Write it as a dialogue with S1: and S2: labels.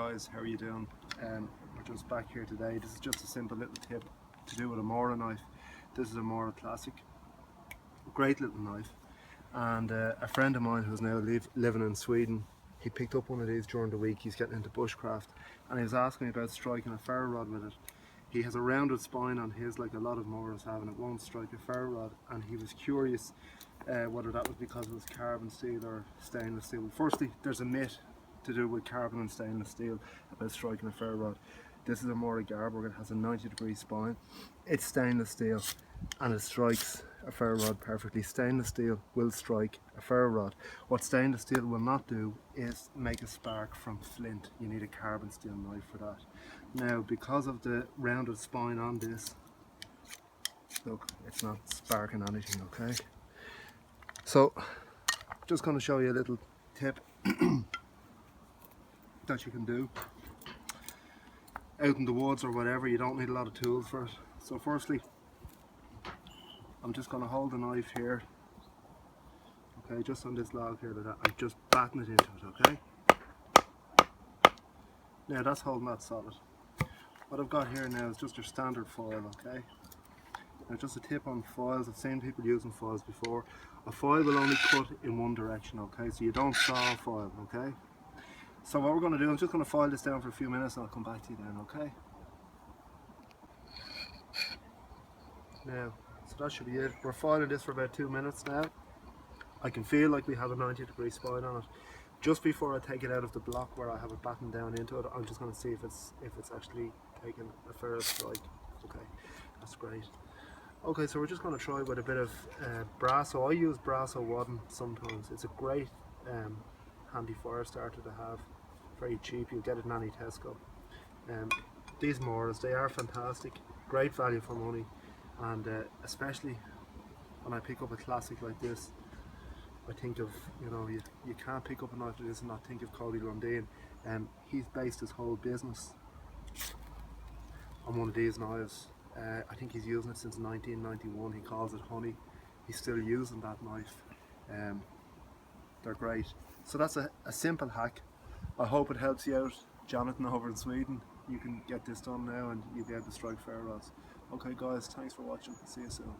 S1: guys, how are you doing? We're just back here today. This is just a simple little tip to do with a Mora knife. This is a Mora Classic. Great little knife. And a friend of mine who's now living in Sweden, he picked up one of these during the week. He's getting into bushcraft and he was asking me about striking a ferro rod with it. He has a rounded spine on his, like a lot of Moras have, and it won't strike a ferro rod, and he was curious whether that was because it was carbon steel or stainless steel. Firstly, there's a myth to do with carbon and stainless steel about striking a ferro rod. This is a Mora Garborg. It has a 90-degree spine. It's stainless steel and it strikes a ferro rod perfectly. Stainless steel will strike a ferro rod. What stainless steel will not do is make a spark from flint. You need a carbon steel knife for that. Now, because of the rounded spine on this, look, it's not sparking anything, okay? So, just going to show you a little tip that you can do out in the woods or whatever. You don't need a lot of tools for it. So firstly, I'm just going to hold the knife here, okay, just on this log here, I'm just batting it into it, okay? Now that's holding that solid. What I've got here now is just your standard foil, okay? Now just a tip on foils, I've seen people using foils before. A foil will only cut in one direction, okay? So you don't saw a foil, okay? So what we're going to do, I'm just going to foil this down for a few minutes and I'll come back to you then, okay? Now, so that should be it. We're foiling this for about 2 minutes now. I can feel like we have a 90-degree spine on it. Just before I take it out of the block where I have it battened down into it, I'm just going to see if it's actually taking a fair strike. Okay, that's great. Okay, so we're just going to try with a bit of Brasso. I use Brasso wadding sometimes. It's a great handy fire starter to have. Very cheap, you'll get it in any Tesco. These Moras, they are fantastic. Great value for money. And especially when I pick up a classic like this, I think of, you know, you can't pick up a knife like this and not think of Cody Lundin. He's based his whole business on one of these knives. I think he's using it since 1991. He calls it Honey. He's still using that knife. They're great. So that's a simple hack. I hope it helps you out, Jonathan over in Sweden. You can get this done now and you'll be able to strike ferro rods. Okay guys, thanks for watching. See you soon.